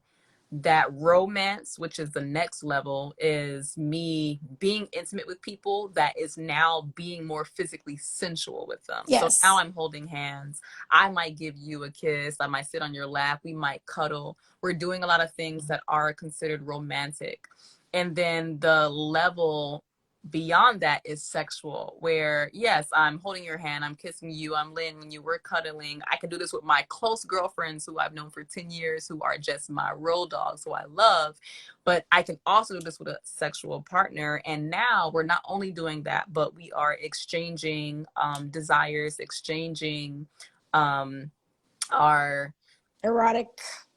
That romance, which is the next level, is me being intimate with people that is now being more physically sensual with them. So now Yes. I'm holding hands. I might give you a kiss. I might sit on your lap. We might cuddle. We're doing a lot of things that are considered romantic. And then the level beyond that is sexual, where yes, I'm holding your hand, I'm kissing you, I'm laying on you, we're cuddling. I can do this with my close girlfriends who I've known for 10 years, who are just my road dogs, who I love. But I can also do this with a sexual partner. And now we're not only doing that, but we are exchanging desires, exchanging our Erotic.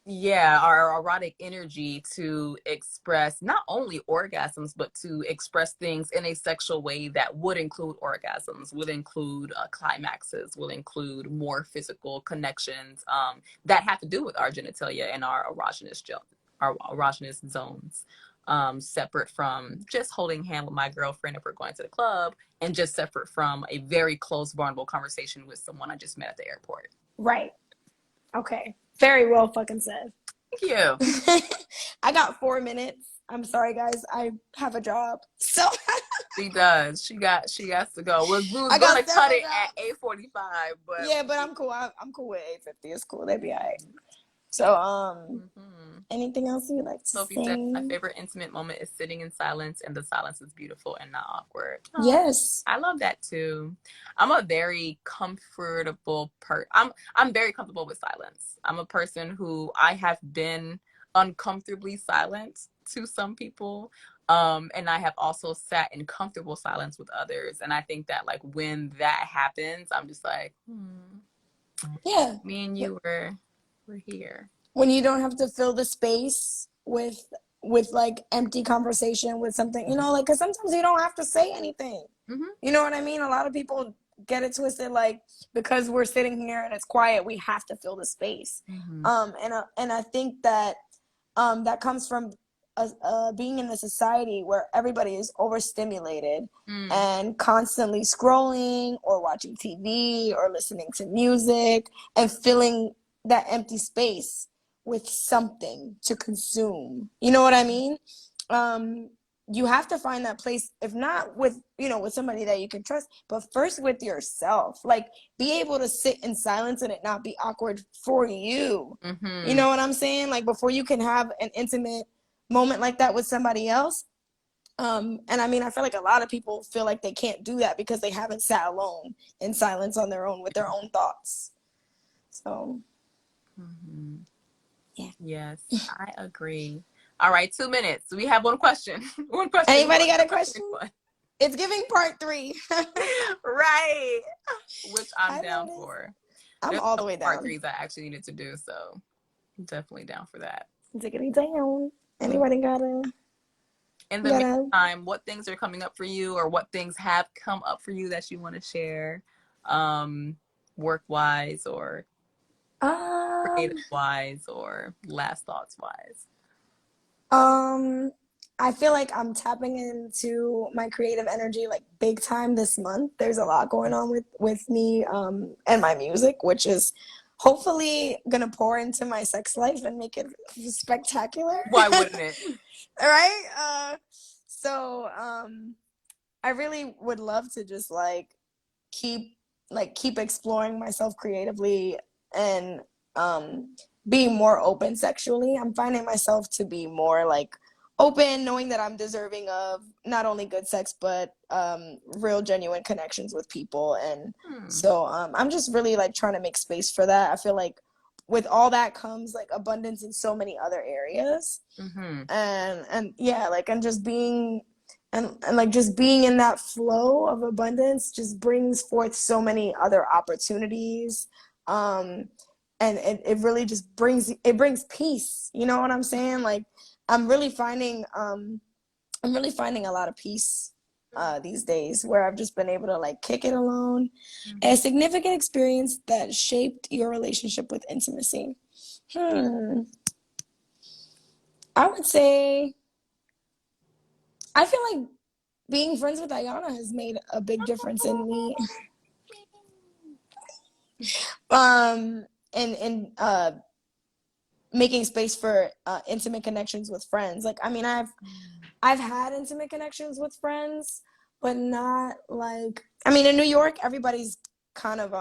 our erotic energy to express not only orgasms but to express things in a sexual way that would include orgasms, would include climaxes, will include more physical connections that have to do with our genitalia and our erogenous zones, separate from just holding hand with my girlfriend if we're going to the club, and just separate from a very close vulnerable conversation with someone I just met at the airport. Right. Okay. Very well fucking said. Thank you. I got 4 minutes. I'm sorry, guys. I have a job, so She does. She has to go. We was I gonna got cut several it at jobs. 8:45, but Yeah, but I'm cool. I'm cool with 8:50. It's cool. They'd be alright. So, mm-hmm. anything else you'd like to Sophie said my say? favorite intimate moment is sitting in silence, and the silence is beautiful and not awkward. Oh, Yes. I love that too. I'm a very comfortable I'm very comfortable with silence. I'm a person who I have been uncomfortably silent to some people. And I have also sat in comfortable silence with others. And I think that like when that happens, I'm just like, Yeah. me and you we're here. When you don't have to fill the space with like empty conversation with something, you know, like, because sometimes you don't have to say anything. Mm-hmm. You know what I mean? A lot of people get it twisted, like because we're sitting here and it's quiet, we have to fill the space. Mm-hmm. And I think that that comes from being in a society where everybody is overstimulated and constantly scrolling or watching TV or listening to music and filling that empty space with something to consume. You know what I mean? You have to find that place, if not with, you know, with somebody that you can trust, but first with yourself. Like, be able to sit in silence and it not be awkward for you. You know what I'm saying? Like, before you can have an intimate moment like that with somebody else. And I mean, I feel like a lot of people feel like they can't do that because they haven't sat alone in silence on their own with their own thoughts. So yeah. Yes, I agree. All right, 2 minutes. We have one question. One question. Anybody got a Question. question? It's giving part 3. Right. Which I'm I down noticed. for. I'm There's all a the way couple part down. threes I actually needed to do, so I'm definitely down for that. Diggity down. Mm. Anybody In the gotta meantime, what things are coming up for you, or what things have come up for you that you want to share, work wise or creative um wise or last thoughts wise? Um, I feel like I'm tapping into my creative energy like big time this month. There's a lot going on with me and my music, which is hopefully gonna pour into my sex life and make it spectacular. Why wouldn't it? All right. So I really would love to just like keep like keep exploring myself creatively and being more open sexually. I'm finding myself to be more like open, knowing that I'm deserving of not only good sex but real genuine connections with people. And so I'm just really like trying to make space for that. I feel like with all that comes like abundance in so many other areas. And yeah, like and just being and like just being in that flow of abundance just brings forth so many other opportunities. And it really just brings peace, you know what I'm saying? Like i'm really finding um I'm really finding a lot of peace these days, where I've just been able to like kick it alone. A significant experience that shaped your relationship with intimacy. I would say I feel like being friends with Ayana has made a big difference in me. And making space for intimate connections with friends. Like, I mean, I've had intimate connections with friends, but not like, I mean, in New York, everybody's kind of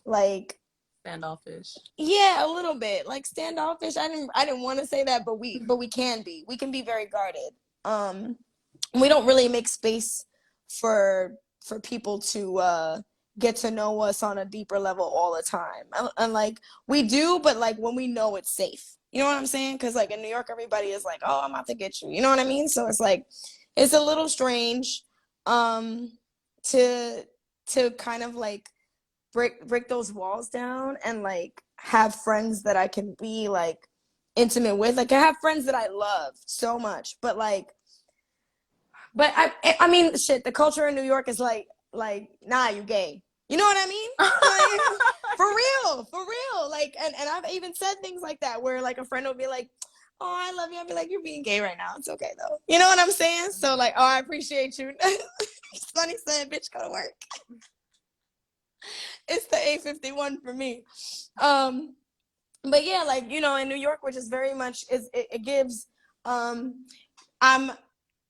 like standoffish. Yeah, a little bit like standoffish. I didn't want to say that, but we can be. We can be very guarded. We don't really make space for people to get to know us on a deeper level all the time. And like we do, but like when we know it's safe. You know what I'm saying? Because like in New York, everybody is like, "Oh, I'm out to get you." You know what I mean? So it's like it's a little strange to kind of like break those walls down and like have friends that I can be like intimate with. Like I have friends that I love so much, but I mean shit, the culture in New York is like nah, you gay. You know what I mean? Like for real. Like and I've even said things like that where like a friend will be like, "Oh, I love you." I'll be like, "You're being gay right now. It's okay though." You know what I'm saying? So like, "Oh, I appreciate you." Sunny said, "Bitch, go to work." It's the 8:51 for me. Um, but yeah, like you know, in New York, which is very much it gives. I'm I'm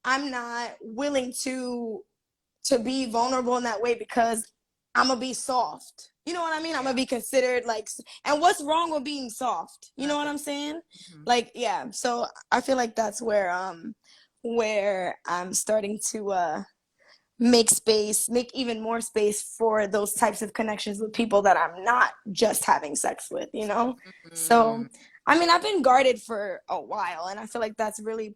not willing to be vulnerable in that way because I'm gonna be soft. You know what I mean? I'm gonna be considered like, and what's wrong with being soft? You know what I'm saying? Like, yeah. So I feel like that's where I'm starting to make even more space for those types of connections with people that I'm not just having sex with, you know? So, I mean, I've been guarded for a while, and I feel like that's really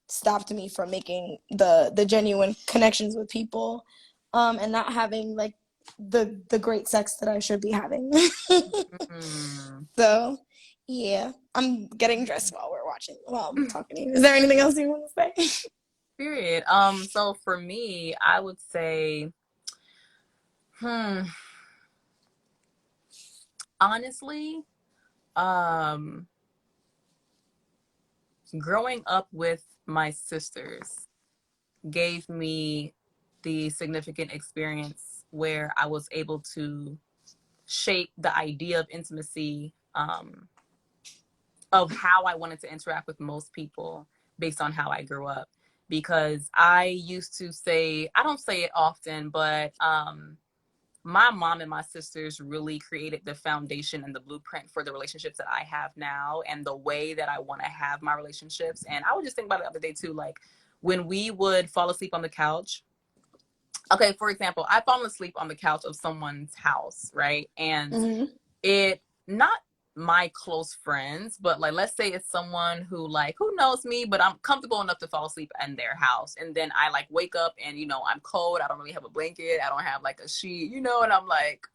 stopped me from making the genuine connections with people and not having like the great sex that I should be having. So, yeah, I'm getting dressed while I'm talking to you. Is there anything else you want to say? Period. So for me, I would say, honestly, um, growing up with my sisters gave me the significant experience where I was able to shape the idea of intimacy, of how I wanted to interact with most people based on how I grew up. Because I used to say, I don't say it often, but my mom and my sisters really created the foundation and the blueprint for the relationships that I have now and the way that I want to have my relationships. And I would just think about it the other day too, like when we would fall asleep on the couch. Okay, for example, I've fallen asleep on the couch of someone's house, right? And it not my close friends, but like let's say it's someone who knows me, but I'm comfortable enough to fall asleep in their house. And then I like wake up and I'm cold. I don't really have a blanket. I don't have like a sheet, and I'm like,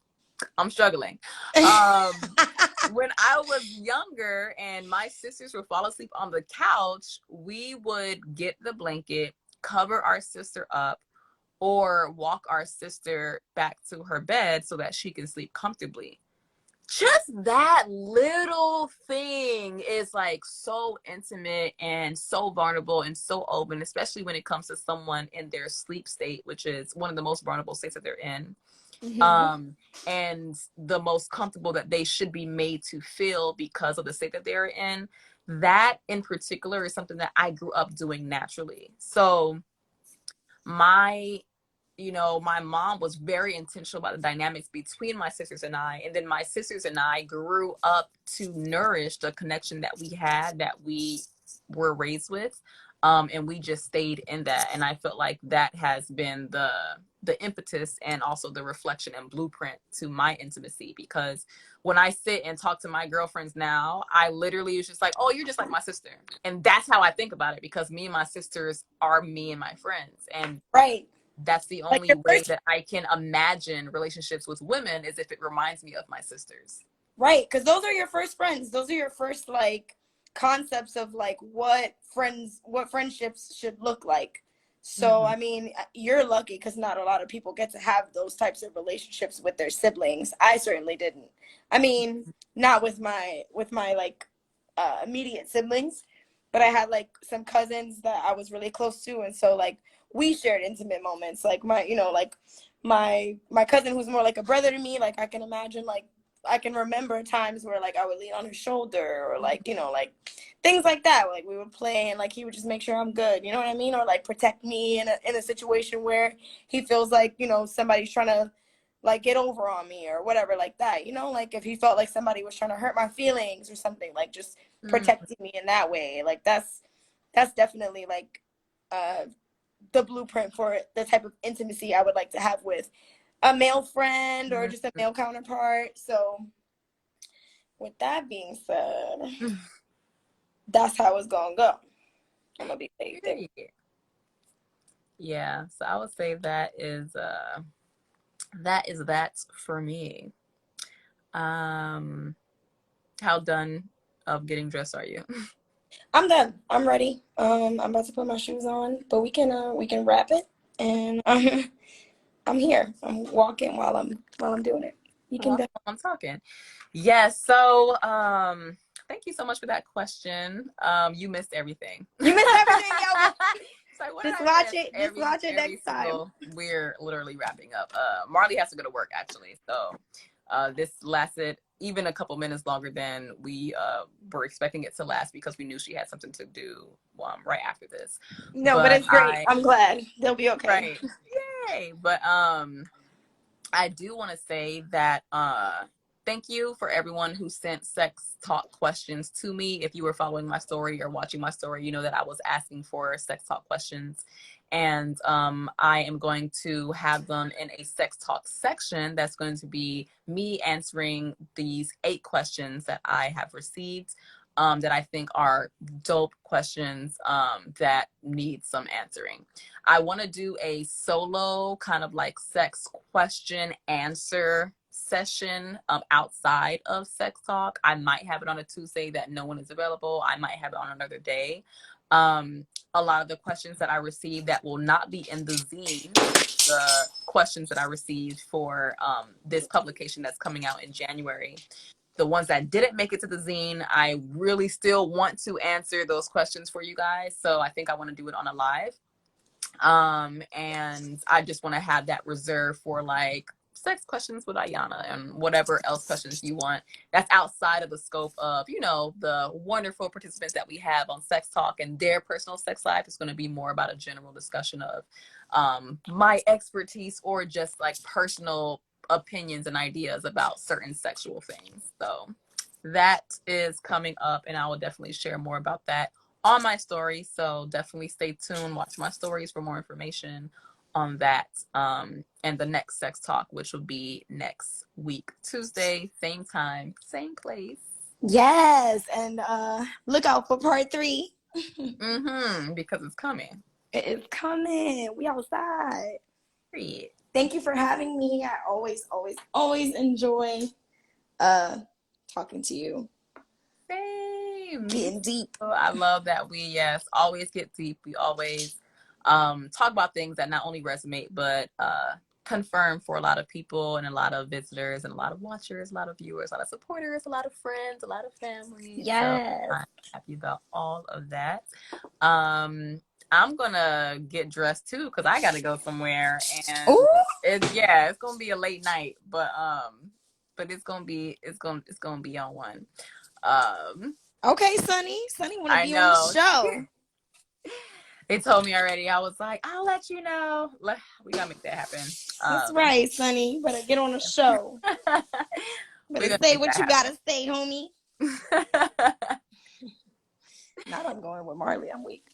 I'm struggling. When I was younger and my sisters would fall asleep on the couch, we would get the blanket, cover our sister up, or walk our sister back to her bed so that she can sleep comfortably. Just that little thing is like so intimate and so vulnerable and so open, especially when it comes to someone in their sleep state, which is one of the most vulnerable states that they're in. And the most comfortable that they should be made to feel because of the state that they're in. That in particular is something that I grew up doing naturally. So my my mom was very intentional about the dynamics between my sisters and I. And then my sisters and I grew up to nourish the connection that we had, that we were raised with. And we just stayed in that. And I felt like that has been the impetus and also the reflection and blueprint to my intimacy. Because when I sit and talk to my girlfriends now, I literally was just like, oh, you're just like my sister. And that's how I think about it, because me and my sisters are me and my friends. And right. that's the Like only your way first, that I can imagine relationships with women, is if it reminds me of my sisters. right, because those are your first friends. Those are your first like concepts of like what friendships should look like. So Mm-hmm. I mean, you're lucky because not a lot of people get to have those types of relationships with their siblings. I certainly didn't. I mean, not with my like immediate siblings, but I had like some cousins that I was really close to, and so like we shared intimate moments. Like like my cousin who's more like a brother to me. Like I can imagine like I can remember times where like I would lean on his shoulder, or like like things like that. Like we would play and like he would just make sure I'm good. You know what I mean? Or like protect me in a situation where he feels like somebody's trying to like get over on me or whatever like that. Like if he felt like somebody was trying to hurt my feelings or something, like just Mm-hmm. protecting me in that way. Like that's definitely like uh the blueprint for the type of intimacy I would like to have with a male friend or just a male counterpart. So with that being said, that's how it's gonna go. I'm gonna be baked there. Period. Yeah, so I would say that for me. Um, how done of getting dressed are you? I'm done. I'm ready. I'm about to put my shoes on, but we can wrap it, and I'm here. I'm walking while I'm doing it. You can. Well, I'm talking. Yes. So, thank you so much for that question. You missed everything. You missed everything, yo. But It's like, what did just I watch miss? it. Just Every watch it every next time. single. We're literally wrapping up. Marley has to go to work actually, so this lasted even a couple minutes longer than we were expecting it to last, because we knew she had something to do right after this. No, but But it's great. I'm glad they'll be okay. right, yay! But I do want to say that thank you for everyone who sent sex talk questions to me. If you were following my story or watching my story, you know that I was asking for sex talk questions. And I am going to have them in a sex talk section that's going to be me answering these 8 questions that I have received, that I think are dope questions, that need some answering. I want to do a solo kind of like sex question answer session, outside of sex talk. I might have it on a Tuesday that no one is available. I might have it on another day. A lot of the questions that I received that will not be in the zine, the questions that I received for this publication that's coming out in January. The ones that didn't make it to the zine, I really still want to answer those questions for you guys. So I think I want to do it on a live. And I just want to have that reserved for like sex questions with Ayana and whatever else questions you want. That's outside of the scope of, the wonderful participants that we have on Sex Talk and their personal sex life. It's going to be more about a general discussion of my expertise, or just like personal opinions and ideas about certain sexual things. So that is coming up, and I will definitely share more about that on my story. So definitely stay tuned, watch my stories for more information on that. And the next sex talk, which will be next week, Tuesday, same time, same place. Yes, and look out for part 3. Because it's coming. It is coming. We outside. Period. Thank you for having me. I always, always, always enjoy uh talking to you. Same. Me Getting deep. too. I love that we, yes, always get deep. We always talk about things that not only resonate, but confirm for a lot of people and a lot of visitors and a lot of watchers, a lot of viewers, a lot of supporters, a lot of friends, a lot of family. So Yes. I'm happy about all of that. Um, I'm gonna get dressed too, because I gotta go somewhere, and Ooh. it's gonna be a late night, but it's gonna be on one. Um, Okay, Sunny. Sunny want to I be on the know. show. They told me already. I was like, I'll let you know. We gotta make that happen. That's right, Sonny. Better get on a show. We're Better gonna say make what you that gotta say, homie. happen. Not I'm going with Marley. I'm weak.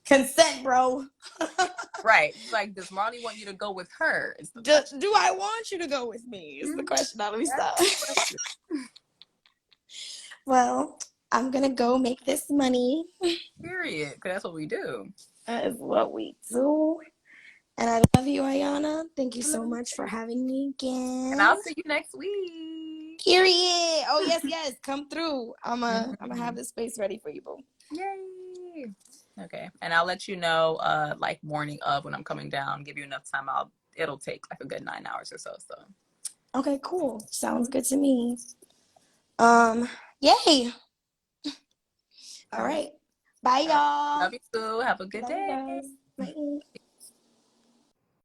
Consent, bro. Right. She's like, does Marley want you to go with her? Is the Do question. I want you to go with me? Is the question. Now let me That's stop. the question. Well, I'm gonna go make this money. Period. Because that's what we do. That is what we do. And I love you, Ayana. Thank you I so love you much for too. having me And again. I'll see you next week. Period. Oh yes, yes. Come through. I'm gonna have Mhm. this space ready for you, boo. Yay. Okay. And I'll let you know like morning of when I'm coming down, give you enough time. It'll take like a good 9 hours or so. So Okay, cool. Sounds good to me. Um, Yay. All all right. right. Bye, All right. y'all. Love you too. Have a good Love you day. guys. Bye.